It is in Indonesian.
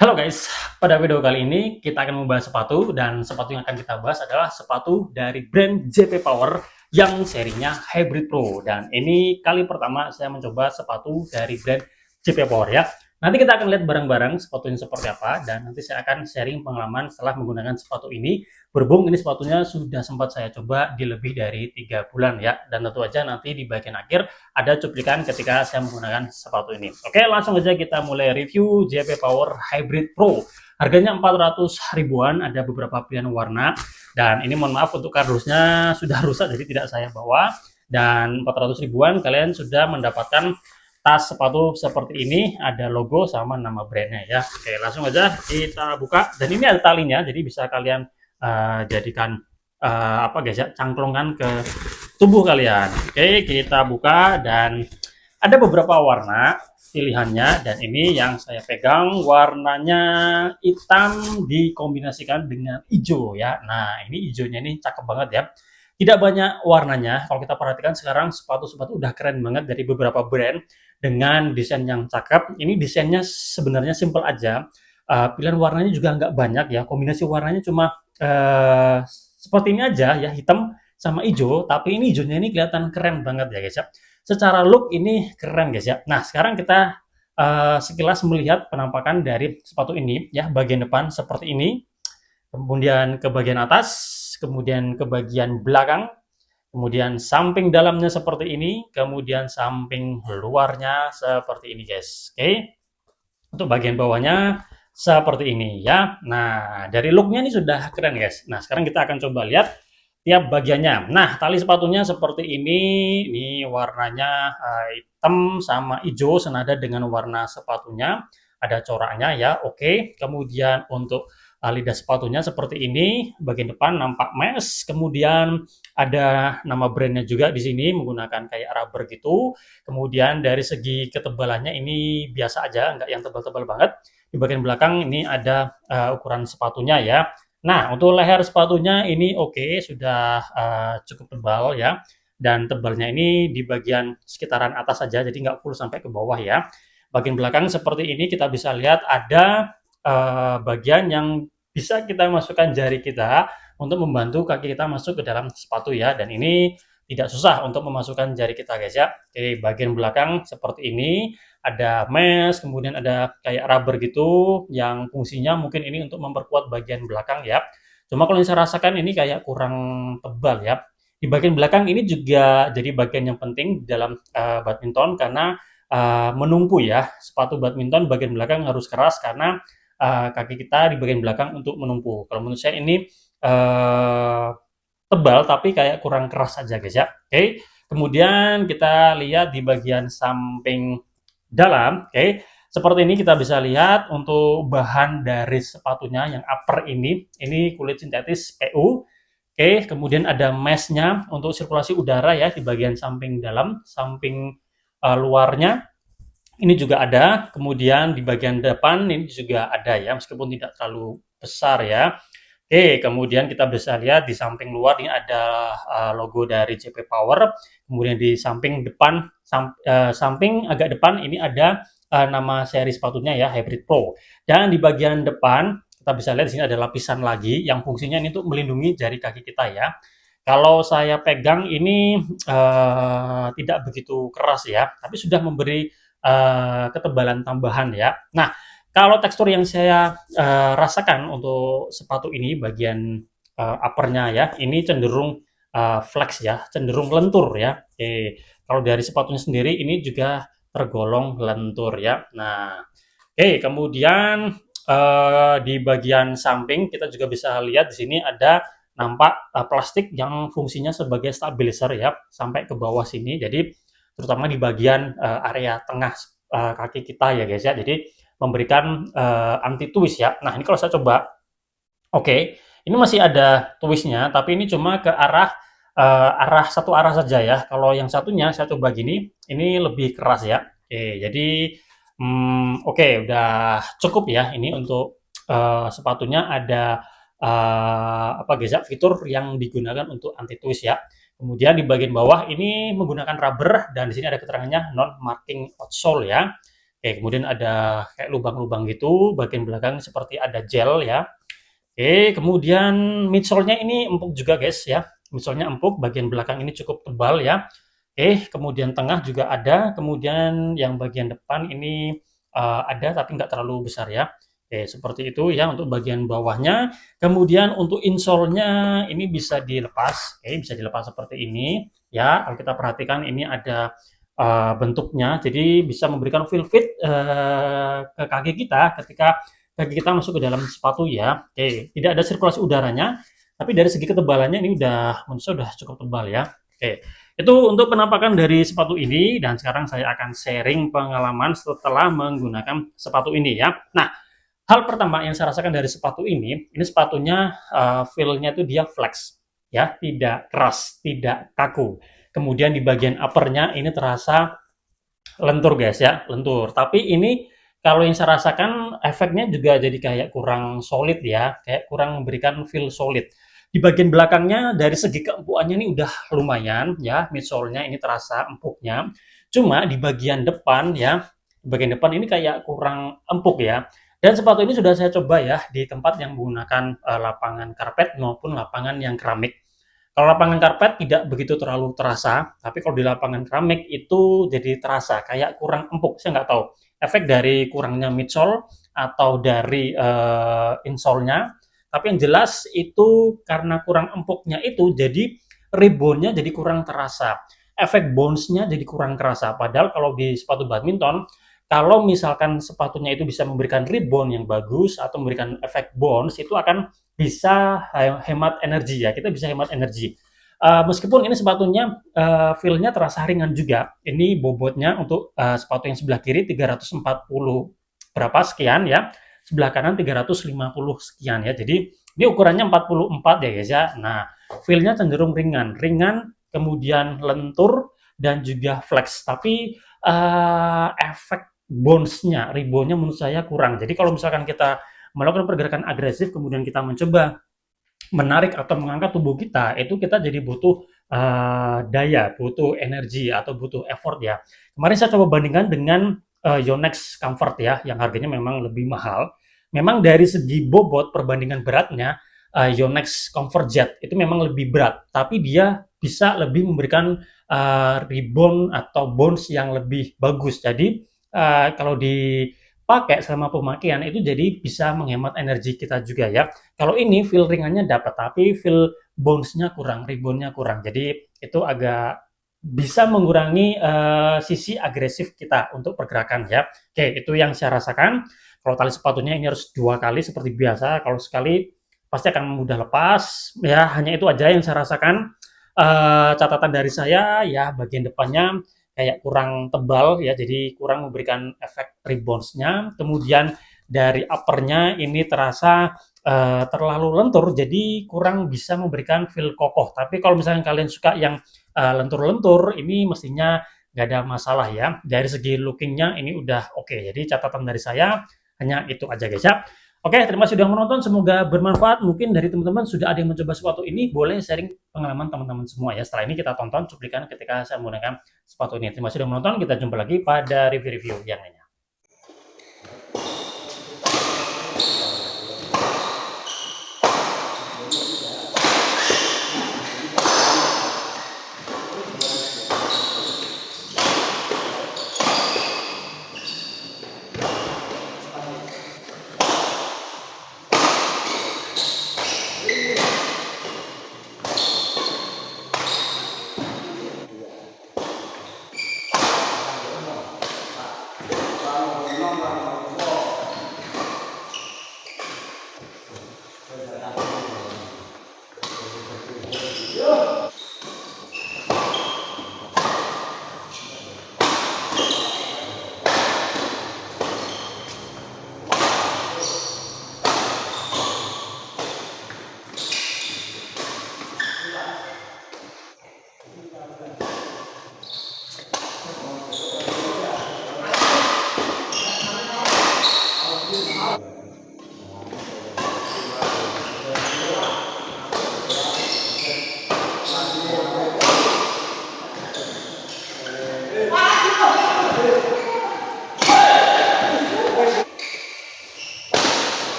Halo guys, pada video kali ini kita akan membahas sepatu dan sepatu yang akan kita bahas adalah sepatu dari brand JP Power yang serinya Hybrid Pro. Dan ini kali pertama saya mencoba sepatu dari brand JP Power ya. Nanti kita akan lihat bareng-bareng sepatunya seperti apa dan nanti saya akan sharing pengalaman setelah menggunakan sepatu ini. Berhubung ini sepatunya sudah sempat saya coba di lebih dari 3 bulan ya. Dan tentu aja nanti di bagian akhir ada cuplikan ketika saya menggunakan sepatu ini. Oke, langsung aja kita mulai review JP Power Hybrid Pro. Harganya 400 ribuan, ada beberapa pilihan warna. Dan ini mohon maaf untuk kardusnya sudah rusak, jadi tidak saya bawa. Dan 400 ribuan kalian sudah mendapatkan tas sepatu seperti ini, ada logo sama nama brandnya ya. Oke, langsung aja kita buka. Dan ini ada talinya, jadi bisa kalian jadikan apa guys ya, cangklongan ke tubuh kalian. Oke, kita buka dan ada beberapa warna pilihannya dan ini yang saya pegang warnanya hitam dikombinasikan dengan hijau ya. Nah, ini hijaunya ini cakep banget ya. Tidak banyak warnanya. Kalau kita perhatikan sekarang sepatu-sepatu udah keren banget dari beberapa brand dengan desain yang cakep. Ini desainnya sebenarnya simple aja. Pilihan warnanya juga nggak banyak ya. Kombinasi warnanya cuma seperti ini aja ya, hitam sama hijau, tapi ini hijaunya ini kelihatan keren banget ya guys ya. Secara look ini keren guys ya. Nah, sekarang kita sekilas melihat penampakan dari sepatu ini ya. Bagian depan seperti ini, kemudian ke bagian atas, kemudian ke bagian belakang, kemudian samping dalamnya seperti ini, kemudian samping luarnya seperti ini guys. Oke. Untuk bagian bawahnya seperti ini ya. Nah, dari looknya ini sudah keren guys. Nah, sekarang kita akan coba lihat tiap bagiannya. Nah, tali sepatunya seperti ini. Ini warnanya hitam sama hijau senada dengan warna sepatunya. Ada coraknya ya. Oke. Kemudian untuk lidah sepatunya seperti ini. Bagian depan nampak mesh. Kemudian ada nama brandnya juga di sini menggunakan kayak rubber gitu. Kemudian dari segi ketebalannya ini biasa aja, nggak yang tebal-tebal banget. Di bagian belakang ini ada ukuran sepatunya ya. Nah, untuk leher sepatunya ini oke, sudah cukup tebal ya. Dan tebalnya ini di bagian sekitaran atas saja, jadi nggak full sampai ke bawah ya. Bagian belakang seperti ini kita bisa lihat ada bagian yang bisa kita masukkan jari kita untuk membantu kaki kita masuk ke dalam sepatu ya. Dan ini tidak susah untuk memasukkan jari kita guys ya. Oke, bagian belakang seperti ini ada mesh, kemudian ada kayak rubber gitu yang fungsinya mungkin ini untuk memperkuat bagian belakang ya. Cuma kalau yang saya rasakan ini kayak kurang tebal ya. Di bagian belakang ini juga jadi bagian yang penting dalam badminton karena menumpu ya. Sepatu badminton bagian belakang harus keras karena kaki kita di bagian belakang untuk menumpu. Kalau menurut saya ini tebal tapi kayak kurang keras aja guys ya. Oke. Kemudian kita lihat di bagian samping dalam, oke. Seperti ini kita bisa lihat untuk bahan dari sepatunya yang upper ini kulit sintetis PU. Oke, kemudian ada meshnya untuk sirkulasi udara ya di bagian samping dalam, samping luarnya. Ini juga ada, kemudian di bagian depan ini juga ada ya, meskipun tidak terlalu besar ya. Oke, kemudian kita bisa lihat di samping luar ini ada logo dari JP Power. Kemudian di samping depan, samping agak depan ini ada nama seri sepatunya ya, Hybrid Pro. Dan di bagian depan kita bisa lihat di sini ada lapisan lagi yang fungsinya ini untuk melindungi jari kaki kita ya. Kalau saya pegang ini tidak begitu keras ya, tapi sudah memberi ketebalan tambahan ya. Nah, kalau tekstur yang saya rasakan untuk sepatu ini bagian uppernya ya, ini cenderung flex ya, cenderung lentur ya. Oke, kalau dari sepatunya sendiri ini juga tergolong lentur ya. Nah, oke, kemudian di bagian samping kita juga bisa lihat di sini ada nampak plastik yang fungsinya sebagai stabilizer ya sampai ke bawah sini. Jadi terutama di bagian area tengah kaki kita ya guys ya. Jadi memberikan anti twist ya. Nah, ini kalau saya coba, oke, ini masih ada twistnya, tapi ini cuma ke arah satu arah saja ya. Kalau yang satunya saya coba gini, ini lebih keras ya. Oke, jadi oke, udah cukup ya. Ini untuk sepatunya ada apa guys ya, fitur yang digunakan untuk anti twist ya. Kemudian di bagian bawah ini menggunakan rubber dan di sini ada keterangannya non marking outsole ya. kemudian ada kayak lubang-lubang gitu, bagian belakang seperti ada gel ya. Kemudian midsole-nya ini empuk juga guys ya. Midsole-nya empuk, bagian belakang ini cukup tebal ya. Kemudian tengah juga ada, kemudian yang bagian depan ini ada tapi nggak terlalu besar ya. Seperti itu ya untuk bagian bawahnya. Kemudian untuk insole-nya ini bisa dilepas, bisa dilepas seperti ini ya. Kalau kita perhatikan ini ada bentuknya, jadi bisa memberikan feel fit ke kaki kita ketika kaki kita masuk ke dalam sepatu ya. Tidak ada sirkulasi udaranya, tapi dari segi ketebalannya ini udah menurut saya udah cukup tebal ya. Itu untuk penampakan dari sepatu ini dan sekarang saya akan sharing pengalaman setelah menggunakan sepatu ini ya. Nah, hal pertama yang saya rasakan dari sepatu ini sepatunya feel-nya itu dia flex ya, tidak keras, tidak kaku. Kemudian di bagian uppernya ini terasa lentur guys ya, lentur. Tapi ini kalau yang saya rasakan efeknya juga jadi kayak kurang solid ya, kayak kurang memberikan feel solid. Di bagian belakangnya dari segi keempukannya ini udah lumayan ya, midsole-nya ini terasa empuknya. Cuma di bagian depan ya, bagian depan ini kayak kurang empuk ya. Dan sepatu ini sudah saya coba ya di tempat yang menggunakan lapangan karpet maupun lapangan yang keramik. Kalau lapangan karpet tidak begitu terlalu terasa, tapi kalau di lapangan keramik itu jadi terasa kayak kurang empuk. Saya nggak tahu efek dari kurangnya midsole atau dari insole-nya. Tapi yang jelas itu karena kurang empuknya itu jadi rebound-nya jadi kurang terasa. Efek bounce-nya jadi kurang terasa. Padahal kalau di sepatu badminton, kalau misalkan sepatunya itu bisa memberikan rebound yang bagus atau memberikan efek bounce, itu akan bisa hemat energi ya, kita bisa hemat energi. Meskipun ini sepatunya feel-nya terasa ringan juga. Ini bobotnya untuk sepatu yang sebelah kiri 340 berapa sekian ya, sebelah kanan 350 sekian ya. Jadi ini ukurannya 44 ya guys ya. Nah, feel-nya cenderung ringan, kemudian lentur dan juga flex. Tapi efek bounce-nya, rebound-nya menurut saya kurang. Jadi kalau misalkan kita melakukan pergerakan agresif, kemudian kita mencoba menarik atau mengangkat tubuh kita, itu kita jadi butuh daya, butuh energi atau butuh effort ya. Kemarin saya coba bandingkan dengan Yonex Comfort ya, yang harganya memang lebih mahal. Memang dari segi bobot perbandingan beratnya, Yonex Comfort Jet itu memang lebih berat, tapi dia bisa lebih memberikan rebound atau bounce yang lebih bagus. Jadi kalau dipakai selama pemakaian itu jadi bisa menghemat energi kita juga ya. Kalau ini feel ringannya dapat, tapi feel bounce-nya kurang, rebound-nya kurang. Jadi itu agak bisa mengurangi sisi agresif kita untuk pergerakan ya. Itu yang saya rasakan. Kalau tali sepatunya ini harus 2 kali seperti biasa. Kalau sekali pasti akan mudah lepas. Ya, hanya itu aja yang saya rasakan. Catatan dari saya ya bagian depannya kayak kurang tebal ya, jadi kurang memberikan efek rebounds-nya. Kemudian dari upper-nya ini terasa terlalu lentur, jadi kurang bisa memberikan feel kokoh. Tapi kalau misalnya kalian suka yang lentur-lentur, ini mestinya nggak ada masalah ya. Dari segi looking-nya ini udah oke. Jadi catatan dari saya hanya itu aja guys ya. Oke, terima kasih sudah menonton. Semoga bermanfaat. Mungkin dari teman-teman sudah ada yang mencoba sepatu ini, boleh sharing pengalaman teman-teman semua ya. Setelah ini kita tonton cuplikan ketika saya menggunakan sepatu ini. Terima kasih sudah menonton. Kita jumpa lagi pada review-review yang lainnya.